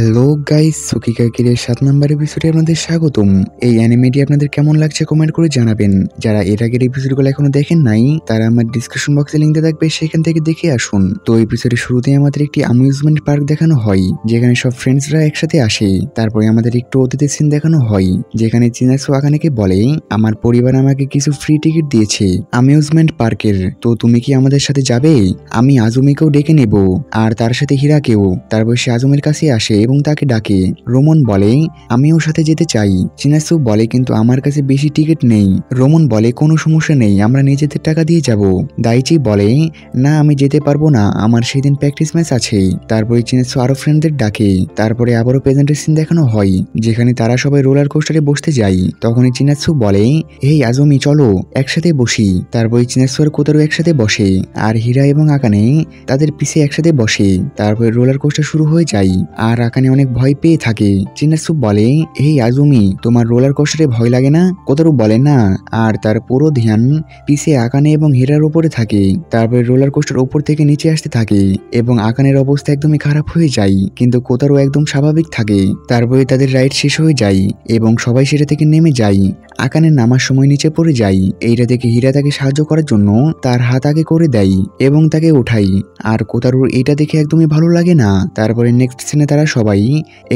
Hello guys, সুকি কাকিরের 7 number এপিসোডে আপনাদের স্বাগতম। এই অ্যানিমেটি আপনাদের কেমন লাগছে কমেন্ট করে জানাবেন। যারা এর আগের এপিসোডগুলো এখনো দেখেন নাই তারা আমার ডিসক্রিপশন বক্সে লিংক দেওয়া থাকবে, সেখান থেকে দেখে আসুন। তো এপিসোডের শুরুতেই আমাদের একটি অ্যামিউজমেন্ট পার্ক দেখানো হয়, যেখানে সব ফ্রেন্ডসরা একসাথে আসে। তারপরে আমাদের একটু অতিথি সিন দেখানো হয়, যেখানে চিনাসু আকানেকে বলে, আমার পরিবার আমাকে কিছু ফ্রি টিকিট দিয়েছে অ্যামিউজমেন্ট পার্কের, তো তুমি কি আমাদের সাথে যাবে? আমি আজুমিকেও ডেকে নেব আর তার সাথে হীরাকেও। তারপর সে আজুমের কাছে আসে এবং তাকে ডাকে। রোমন বলে, আমিও সাথে যেতে চাই। চিনাসু বলে, কিন্তু আমার কাছে বেশি টিকিট নেই। রোমন বলে, কোনো সমস্যা নেই, আমরা নিজেদের টাকা দিয়ে যাব। দাইচি বলে, না আমি যেতে পারবো না, আমার সেদিন প্র্যাকটিস ম্যাচ আছে। তারপরে চিনাসু আরো ফ্রেন্ডদের ডাকে। তারপরে আবারও প্রেজেন্টের সিন দেখানো হয়, যেখানে তারা সবাই রোলার কোস্টারে বসতে যায়। তখনই চিনাসু বলে, এই আজমি চলো একসাথে বসি। তারপরে চিনাসু আর কোতারু একসাথে বসে, আর হীরা এবং আকানে তাদের পিছে একসাথে বসে। তারপরে রোলার কোস্টার শুরু হয়ে যায়, আর আকানে অনেক ভয় পেয়ে থাকে। চিনাসু বলে, এই আজমি তোমার রোলার কোস্টারে ভয় লাগে না? কোতারু বলে না, আর তার পুরো ধ্যান পিছে আকানে এবং হীরার উপরে থাকে। তারপরে রোলার কোস্টার উপর থেকে নিচে আসতে থাকে এবং আকানের অবস্থা একদমই খারাপ হয়ে যায়, কিন্তু কোতারু একদম স্বাভাবিক থাকে। তারপরে তাদের রাইড শেষ হয়ে যায় এবং সবাই সেটা থেকে নেমে যায়। আকানের নামার সময় নিচে পড়ে যায়। এইটা দেখে হীরা তাকে সাহায্য করার জন্য তার হাত আগে করে দেয় এবং তাকে ওঠাই। আর কোতারুর এটা দেখে একদমই ভালো লাগে না। তারপরে নেক্সট সিনে তারা সবাই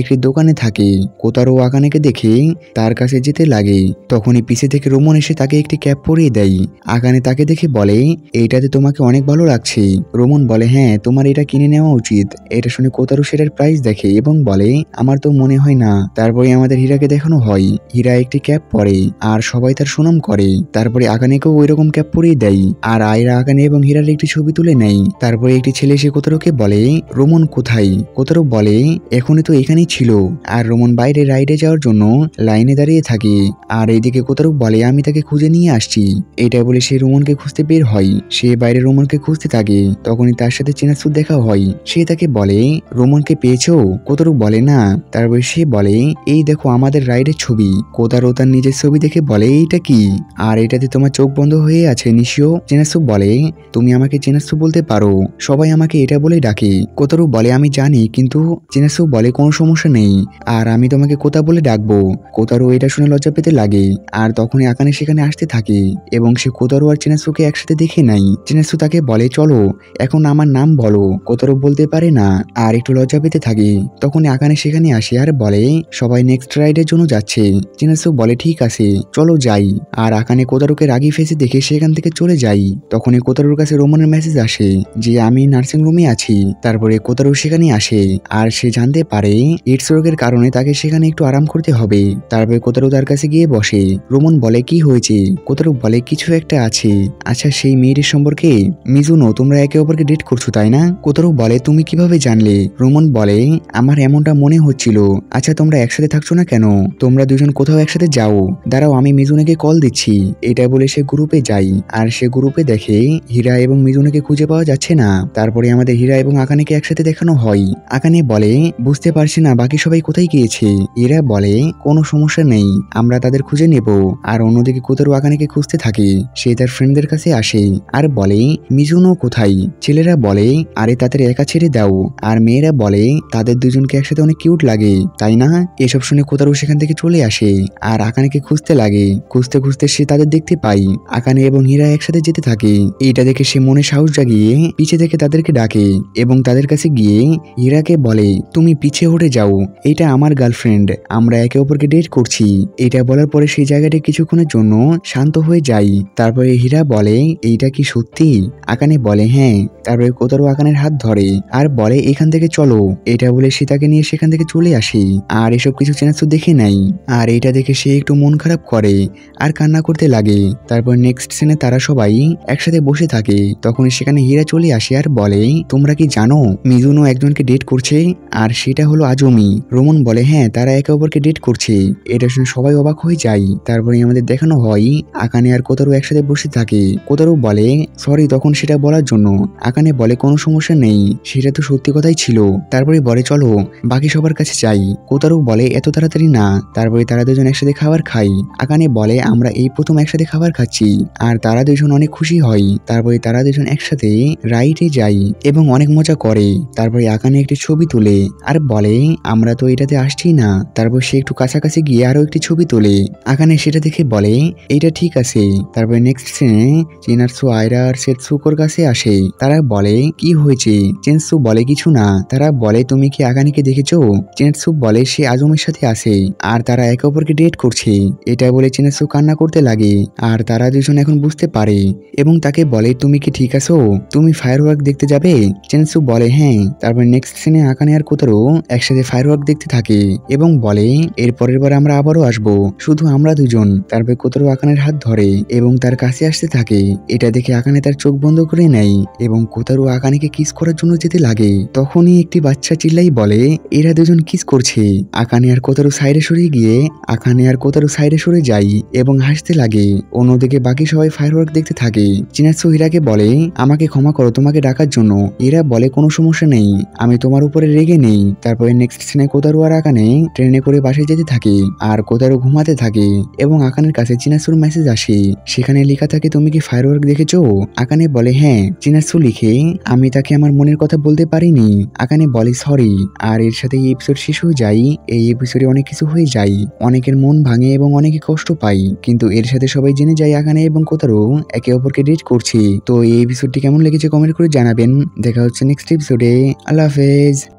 একটি দোকানে থাকে। কোতারু আকানেকে দেখে তার কাছে যেতে লাগে। তখনই পিছে থেকে রোমন এসে তাকে একটি ক্যাপ পরিয়ে দেয়। আকানে তাকে দেখে বলে, এইটাতে তোমাকে অনেক ভালো লাগছে। রোমন বলে, হ্যাঁ তোমার এটা কিনে নেওয়া উচিত। এটা শুনে কোতারু সেটার প্রাইস দেখে এবং বলে, আমার তো মনে হয় না। তারপরে আমাদের হীরাকে দেখানো হয়, হীরা একটি ক্যাপ পরে আর সবাই তার সুনাম করে। তারপরে আকানেকেও ওই রকম ক্যাপ পরিয়ে দেয়, আর আয়রা আকানে এবং হীরার একটি ছবি তুলে নেয়। তারপরে একটি ছেলে এসে কোতারুকে বলে, রোমন কোথায়? কোতারু বলে, এখনই তো এখানেই ছিল। আর রোমন বাইরে রাইডে যাওয়ার জন্য লাইনে দাঁড়িয়ে থাকে। আর এইদিকে কোতারু বলে, আমি তাকে খুঁজে নিয়ে আসছি। এটা বলে সে রোমনকে খুঁজতে বের হয়। সে বাইরে রোমনকে খুঁজতে থাকে। তখনই তার সাথে চিনাসু দেখা হয়। সে তাকে বলে, রোমনকে পেয়েছো? কোতারু বলে না। তারপরে সে বলে, এই দেখো আমাদের রাইডের ছবি। কোতারু তার নিজের ছবি দেখে বলে, এইটা কি? আর এটাতে তোমার চোখ বন্ধ হয়ে আছে নিশিও। চিনাসু বলে, তুমি আমাকে চিনাসু বলতে পারো, সবাই আমাকে এটা বলে ডাকে। কোতারু বলে, আমি জানি, কিন্তু চিনাসু বলে, কোনো সমস্যা নেই, আর আমি তোমাকে কোতা বলে ডাকবো। কোতারু এটা শুনে লজ্জা পেতে লাগে। আর তখনই আকানে সেখানে আসতে থাকে এবং সে কোতারু আর চিনাসুকে একসাথে দেখে নাই। চিনাসু তাকে বলে, চলো এখন আমার নাম বলো। কোতারু বলতে পারে না আর একটু লজ্জা পেতে থাকে। তখনই আকানে সেখানে আসে আর বলে, সবাই নেক্সট রাইডের জন্য যাচ্ছে। চিনাসু বলে, ঠিক আছে চলো যাই। আর আকানে কোতারুকে রাগি ফেসে দেখে সেখান থেকে চলে যাই। তখনই কোতারুর কাছে রোমনের মেসেজ আসে যে আমি নার্সিং রুমে আছি। তারপরে কোতারু সেখানে আসে আর সে জানতে পারে এইডস রোগের কারণে তাকে সেখানে একটু আরাম করতে হবে। তারপরে কোতারু তার কাছে গিয়ে বসে। রোমন বলে, কি হয়েছে? কোতারু বলে, কিছু একটা আছে। আচ্ছা সেই মেয়েটির সম্পর্কে? মিজুনো, তোমরা একে অপরকে ডেট করছো তাই না? কোতারু বলে, তুমি কিভাবে জানলে? রোমন বলে, আমার এমনটা মনে হচ্ছিল। আচ্ছা তোমরা একসাথে থাকছো না কেন? তোমরা দুজন কোথাও একসাথে যাও। দাঁড়াও আমি মিজুনোকে কল দিচ্ছি। এটা বলে সে গ্রুপে যায় আর সে গ্রুপে দেখে হীরা এবং মিজুনোকে খুঁজে পাওয়া যাচ্ছে না। তারপরে আমাদের হীরা এবং আকানেকে একসাথে দেখানো হয়। আকানে বলে, বুঝতে পারছি না বাকি সবাই কোথায় গিয়েছে। হীরা বলে, কোনো সমস্যা নেই, আমরা তাদের খুঁজে নেব। আর অন্যদিকে কোতারু আকানেকে খুঁজতে থাকে। সে তার ফ্রেন্ডদের কাছে আসে আর বলে, মিজুনো কোথায়? ছেলেরা বলে, আরে তাদের একা ছেড়ে দাও। আর মেয়েরা বলে, তাদের দুজনকে একসাথে অনেক কিউট লাগে তাই না? এসব শুনে কোতারু সেখান থেকে চলে আসে আর আকানেকে খুঁজতে লাগে। খুঁজতে খুঁজতে সে তাদের দেখতে পায়। আকানে এবং হীরা একসাথে যেতে থাকে। এইটা দেখে সে মনে সাহস জাগিয়ে পিছে থেকে তাদেরকে ডাকে এবং তাদের কাছে গিয়ে হীরাকে বলে, তুমি পিছে হটে যাও, এটা আমার গার্লফ্রেন্ড, আমরা একে অপরকে ডেট করছি। এটা বলার পরে সেই জায়গাটা কিছুক্ষণের জন্য শান্ত হয়ে যায়। তারপরে হীরা বলে, এইটা কি সত্যি? আকানে বলে, হ্যাঁ। তারপরে কোতারু আকানের হাত ধরে আর বলে, এখান থেকে চলো। এটা বলে সে তাকে নিয়ে সেখান থেকে চলে আসে আর এসব কিছু চিনাসু দেখে নাই। আর এটা দেখে সে একটু মন খারাপ করে আর কান্না করতে লাগে। তারপর নেক্সট সিনে তারা সবাই একসাথে বসে থাকে। তখন সেখানে হীরা চলে আসে আর বলে, তোমরা কি জানো মিজুনো একজনকে ডেট করছে আর সেটা হলো আজমি। রোমন বলে, হ্যাঁ তারা একে অপরকে ডেট করছে। এটা শুনে সবাই অবাক হয়ে যায়। তারপরে আমাদের দেখানো হয় আকানে আর কোতারু একসাথে বসে থাকে। কোতারু বলে, সরি তখন সেটা বলার জন্য। আকানে বলে, কোনো সমস্যা নেই, সেটা তো সত্যি কথাই ছিল। তারপরে বলে, চলো বাকি সবার কাছে যাই। কোতারু বলে, এত তাড়াতাড়ি না। তারপরে তারা দুজন একসাথে খাবার খায় আকানে বলে আমরা এই প্রথম একসাথে খাবার খাচ্ছি। আর তারা দুজন অনেক খুশি হয়। তারপরে তারা দুজন একসাথে রাইডে যায় এবং অনেক মজা করে। তারপরে আকানে একটি ছবি তোলে আর বলে আমরা তো এটাতে আসছি না। তারপর সে একটু কাছাকাছি গিয়ে আরো একটি ছবি তোলে। আকানে সেটা দেখে বলে এইটা ঠিক আছে। তারপরে নেক্সট সিনে চিনাৎসু, আয়রা আর সেতসুকোর কাছে আসে। তারা বলে কি হয়েছে? চিনাৎসু বলে কিছু না। তারা বলে তুমি কি আকানেকে দেখেছো? চিনাৎসু বলে সে আজমের সাথে আছে আর তারা একে অপরকে ডেট করছে। এটা বলে চিনাৎসু কান্না করতে লাগে আর তারা দুজন এখন বুঝতে পারে এবং তাকে বলে তুমি কি ঠিক আছো? তুমি ফায়ারওয়ার্ক দেখতে যাবে? চিনাৎসু বলে হ্যাঁ। তারপর নেক্সট সিনে আকানে আর কোতারো একসাথে ফায়ারওয়ার্ক দেখতে থাকে এবং বলে এর পরের বার আমরা আবারও আসবো, শুধু আমরা দুজন। তারপর কোতারো আকানের হাত ধরে এবং তার কাছে আসতে থাকে। এটা দেখে আকানে তার চোখ বন্ধ করে নেয় এবং কোতারো আকানেকে কিস করার জন্য যেতে লাগে। তখনই একটি বাচ্চা চিল্লাই বলে এরা দুজন কিস করছে। আকানে আর কোতারো সাইডে সরে গিয়ে আকানে আর কোতারো সাইডে সরে যায় এবং হাসতে লাগে। অন্যদিকে বাকি সবাই ফায়ারওয়ার্ক দেখতে থাকে। চিনাৎসু হীরাকে বলে আমাকে ক্ষমা করো তোমাকে ডাকার জন্য। এরা বলে কোনো সমস্যা নেই, আমি তোমার উপরে রেগে নেই। তারপরে নেক্সট সিনে কোতারো আর আকানে ট্রেনে করে বাসায় যেতে থাকে আর কোতারো ঘুমাতে থাকে এবং আকানের কাছে চিনাৎসুর মেসেজ আসে। সেখানে লেখা থাকে তুমি কি ফায়ারওয়ার্ক দেখেছো? আকানে বলে হ্যাঁ। চিনাৎসু লিখে আমি তাকে আমার মনের কথা বলতে পারিনি। আকানে বলে সরি। আর এর সাথে এই এপিসোড শেষ হয়ে যায়। এই এপিসোডে অনেক কিছু হয়ে যায়, অনেকের মন ভাঙে এবং অনেকে কষ্ট পায়, কিন্তু এর সাথে সবাই জেনে যায় আকানে এবং কোতারো একে অপরকে ডেট করছে। তো এই এপিসোডটি কেমন লেগেছে কমেন্ট করে জানাবেন। দেখা হচ্ছে নেক্সট এপিসোডে। আল্লাহ হাফেজ।